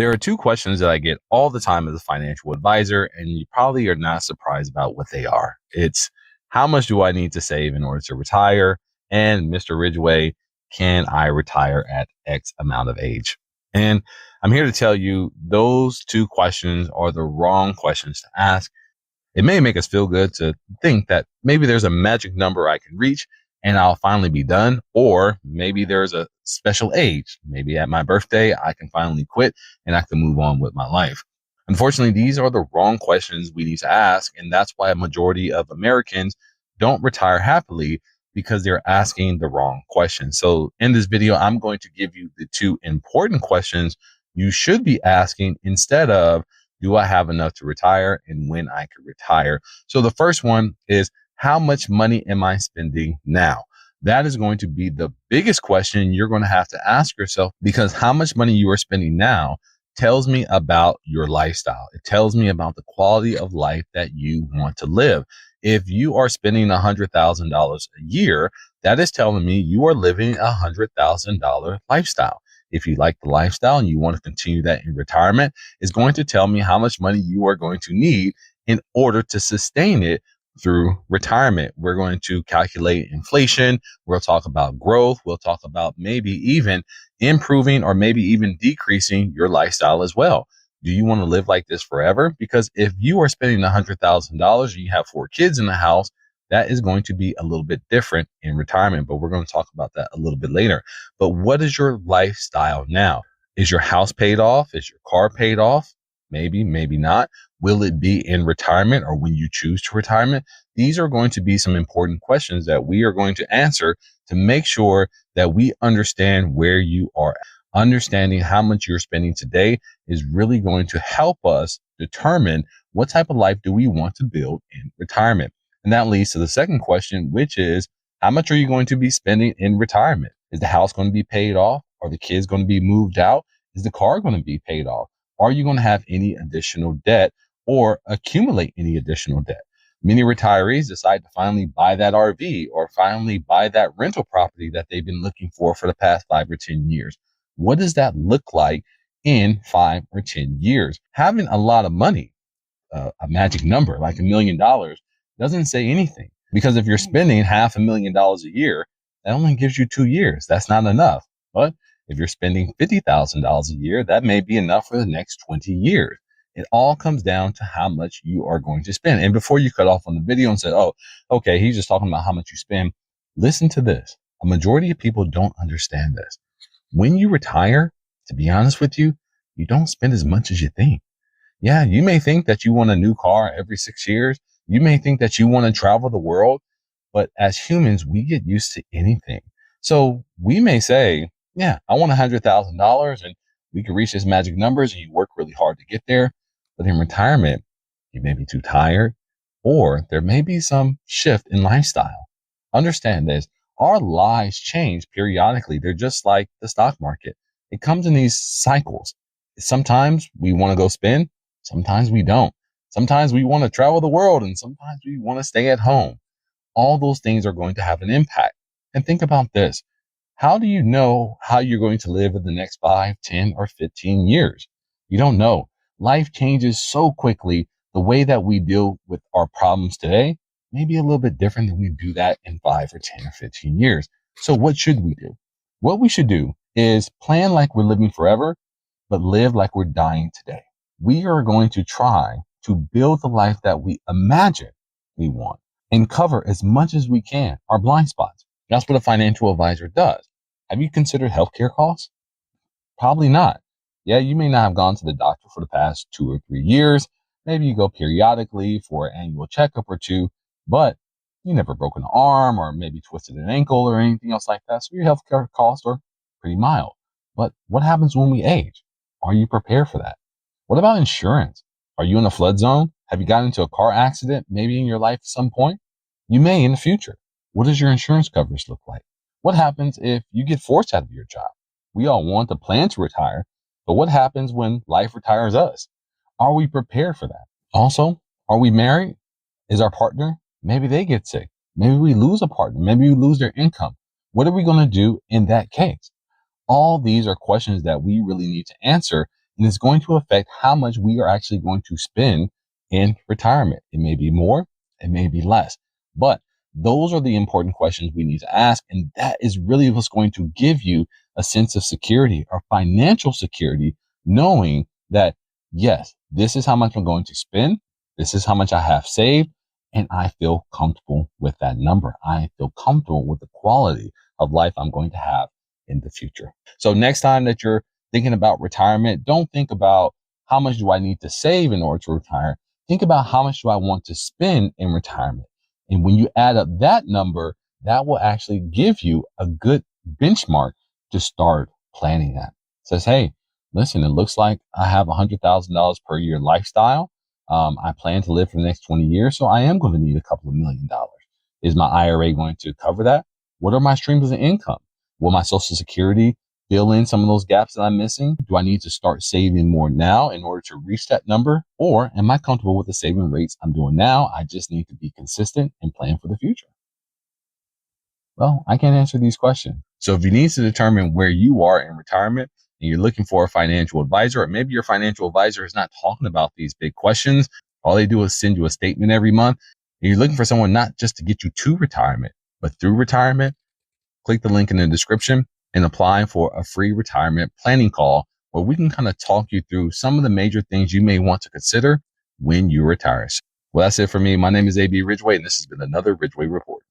There are two questions that I get all the time as a financial advisor, and you probably are not surprised about what they are. It's how much do I need to save in order to retire? And Mr. Ridgeway, can I retire at X amount of age? And I'm here to tell you those two questions are the wrong questions to ask. It may make us feel good to think that maybe there's a magic number I can reach and I'll finally be done. Or maybe there's a special age. Maybe at my birthday, I can finally quit and I can move on with my life. Unfortunately, these are the wrong questions we need to ask. And that's why a majority of Americans don't retire happily, because they're asking the wrong questions. So in this video, I'm going to give you the two important questions you should be asking instead of, do I have enough to retire and when I could retire? So the first one is, how much money am I spending now? That is going to be the biggest question you're going to have to ask yourself, because how much money you are spending now tells me about your lifestyle. It tells me about the quality of life that you want to live. If you are spending $100,000 a year, that is telling me you are living a $100,000 lifestyle. If you like the lifestyle and you want to continue that in retirement, it's going to tell me how much money you are going to need in order to sustain it through retirement. We're going to calculate inflation. We'll talk about growth. We'll talk about maybe even improving or maybe even decreasing your lifestyle as well. Do you want to live like this forever? Because if you are spending $100,000 and you have 4 kids in the house, that is going to be a little bit different in retirement, but we're going to talk about that a little bit later. But what is your lifestyle now? Is your house paid off? Is your car paid off? Maybe, maybe not. Will it be in retirement or when you choose to retirement? These are going to be some important questions that we are going to answer to make sure that we understand where you are. Understanding how much you're spending today is really going to help us determine what type of life do we want to build in retirement. And that leads to the second question, which is, how much are you going to be spending in retirement? Is the house going to be paid off? Are the kids going to be moved out? Is the car going to be paid off? Are you going to have any additional debt or accumulate any additional debt? Many retirees decide to finally buy that RV or finally buy that rental property that they've been looking for the past 5 or 10 years. What does that look like in 5 or 10 years? Having a lot of money, a magic number like $1 million, doesn't say anything, because if you're spending $500,000 a year, that only gives you 2 years. That's not enough. But if you're spending $50,000 a year, that may be enough for the next 20 years. It all comes down to how much you are going to spend. And before you cut off on the video and say, oh, okay, he's just talking about how much you spend, listen to this. A majority of people don't understand this. When you retire, to be honest with you, you don't spend as much as you think. Yeah, you may think that you want a new car every 6 years. You may think that you want to travel the world, but as humans, we get used to anything. So we may say, yeah, I want $100,000 and we can reach this magic numbers, and you work really hard to get there. But in retirement, you may be too tired, or there may be some shift in lifestyle. Understand this. Our lives change periodically. They're just like the stock market. It comes in these cycles. Sometimes we want to go spend. Sometimes we don't. Sometimes we want to travel the world, and sometimes we want to stay at home. All those things are going to have an impact. And think about this. How do you know how you're going to live in the next 5, 10, or 15 years? You don't know. Life changes so quickly. The way that we deal with our problems today may be a little bit different than we do that in 5 or 10 or 15 years. So what should we do? What we should do is plan like we're living forever, but live like we're dying today. We are going to try to build the life that we imagine we want and cover as much as we can our blind spots. That's what a financial advisor does. Have you considered healthcare costs? Probably not. Yeah, you may not have gone to the doctor for the past 2 or 3 years. Maybe you go periodically for an annual checkup or 2, but you never broke an arm or maybe twisted an ankle or anything else like that. So your healthcare costs are pretty mild. But what happens when we age? Are you prepared for that? What about insurance? Are you in a flood zone? Have you gotten into a car accident maybe in your life at some point? You may in the future. What does your insurance coverage look like? What happens if you get forced out of your job? We all want to plan to retire, but what happens when life retires us? Are we prepared for that? Also, are we married? Is our partner? Maybe they get sick. Maybe we lose a partner. Maybe we lose their income. What are we going to do in that case? All these are questions that we really need to answer and it's going to affect how much we are actually going to spend in retirement. It may be more, it may be less, but those are the important questions we need to ask. And that is really what's going to give you a sense of security or financial security, knowing that, yes, this is how much I'm going to spend. This is how much I have saved. And I feel comfortable with that number. I feel comfortable with the quality of life I'm going to have in the future. So next time that you're thinking about retirement, don't think about how much do I need to save in order to retire. Think about how much do I want to spend in retirement. And when you add up that number, that will actually give you a good benchmark to start planning that. It says, hey, listen, it looks like I have $100,000 per year lifestyle. I plan to live for the next 20 years, so I am going to need a couple of $1 million. Is my IRA going to cover that? What are my streams of income? Will my Social Security fill in some of those gaps that I'm missing? Do I need to start saving more now in order to reach that number? Or am I comfortable with the saving rates I'm doing now? I just need to be consistent and plan for the future. Well, I can't answer these questions. So if you need to determine where you are in retirement and you're looking for a financial advisor, or maybe your financial advisor is not talking about these big questions, all they do is send you a statement every month, and you're looking for someone not just to get you to retirement, but through retirement, click the link in the description and apply for a free retirement planning call where we can kind of talk you through some of the major things you may want to consider when you retire. Well, that's it for me. My name is AB Ridgeway, and this has been another Ridgeway Report.